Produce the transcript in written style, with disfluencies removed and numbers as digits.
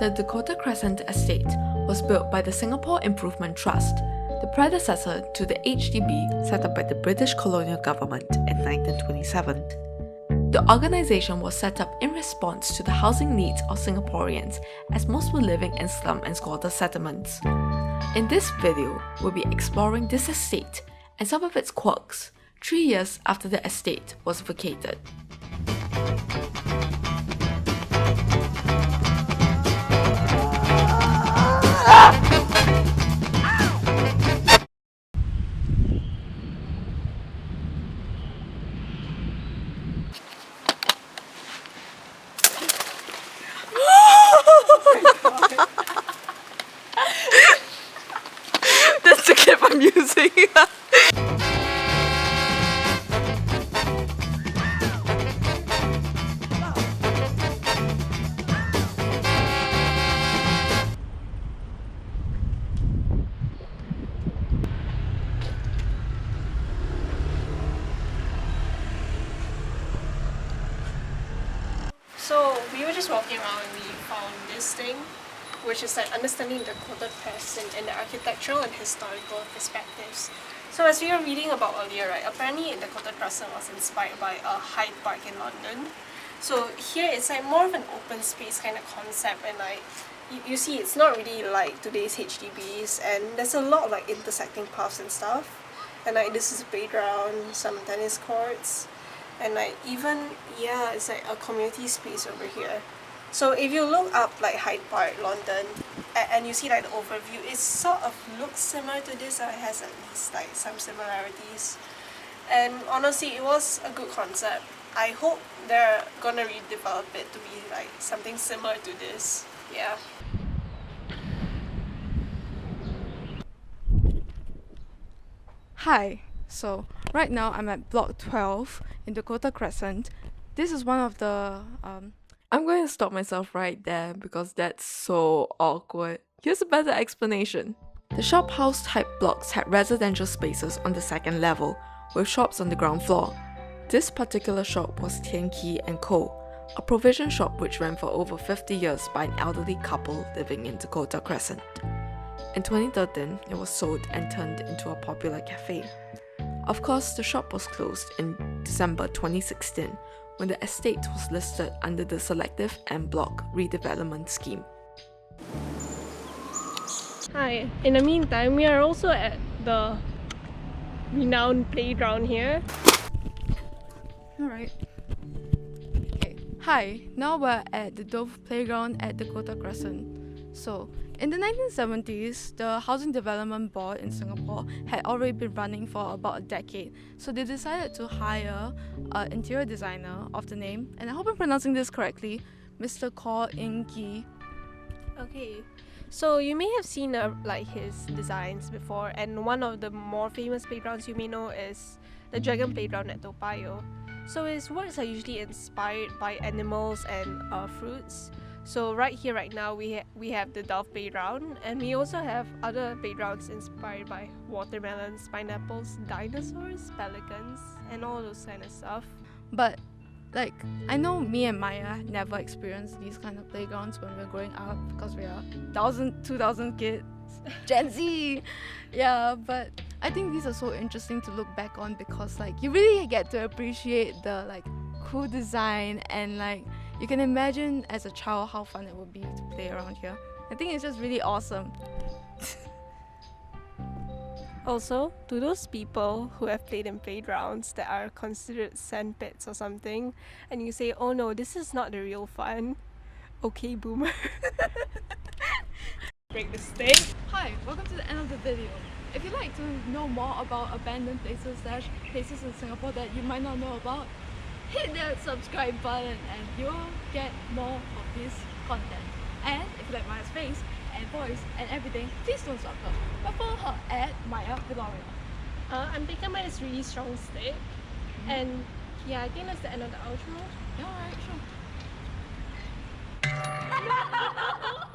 The Dakota Crescent Estate was built by the Singapore Improvement Trust, the predecessor to the HDB set up by the British colonial government in 1927. The organisation was set up in response to the housing needs of Singaporeans, as most were living in slum and squatter settlements. In this video, we'll be exploring this estate and some of its quirks 3 years after the estate was vacated. That's the clip I'm using. So we were just walking around and we found this thing, which is like understanding the Kota Crescent and the architectural and historical perspectives. So as we were reading about earlier, right, apparently the Kota Crescent was inspired by Hyde Park in London. So here it's like more of an open space kind of concept, and like you see it's not really like today's HDBs, and there's a lot of like intersecting paths and stuff. And like this is a playground, some tennis courts, and like even it's like a community space over here. So if you look up like Hyde Park, London, and you see like the overview, it sort of looks similar to this, or it has at least like some similarities. And honestly, it was a good concept. I hope they're gonna redevelop it to be like something similar to this. Yeah. Hi, so right now I'm at block 12 in Dakota Crescent. This is one of the I'm going to stop myself right there because that's so awkward. Here's a better explanation. The shop house type blocks had residential spaces on the second level, with shops on the ground floor. This particular shop was Tian Ki & Co., a provision shop which ran for over 50 years by an elderly couple living in Dakota Crescent. In 2013, it was sold and turned into a popular cafe. Of course, the shop was closed in December 2016 when the estate was listed under the Selective en Bloc Redevelopment Scheme. Hi. In the meantime, we are also at the renowned playground here. Alright. Okay. Hi, now we're at the Dove Playground at Dakota Crescent. So, in the 1970s, the Housing Development Board in Singapore had already been running for about a decade. So they decided to hire an interior designer of the name, and I hope I'm pronouncing this correctly, Mr. Khor Ing Kee. Okay. So you may have seen like his designs before, and one of the more famous playgrounds you may know is the Dragon Playground at Toa Payoh. So his works are usually inspired by animals and fruits. So right here, right now, we have the Dove Playground, and we also have other playgrounds inspired by watermelons, pineapples, dinosaurs, pelicans, and all those kind of stuff. But like, I know me and Maia never experienced these kind of playgrounds when we were growing up because we are 2000 kids, Gen Z. Yeah, but I think these are so interesting to look back on because like you really get to appreciate the like cool design, and like you can imagine as a child how fun it would be to play around here. I think it's just really awesome. Also, to those people who have played in playgrounds that are considered sandpits or something, and you say, oh no, this is not the real fun. Okay, boomer. Break the stick. Hi, welcome to the end of the video. If you'd like to know more about abandoned places / places in Singapore that you might not know about, hit that subscribe button and you'll get more of this content. And if you like Maia's face and voice and everything, please don't stop her, but follow her at Maia and I. I'm picking my really strong stick, and yeah, I think that's the end of the outro. Yeah, alright, sure.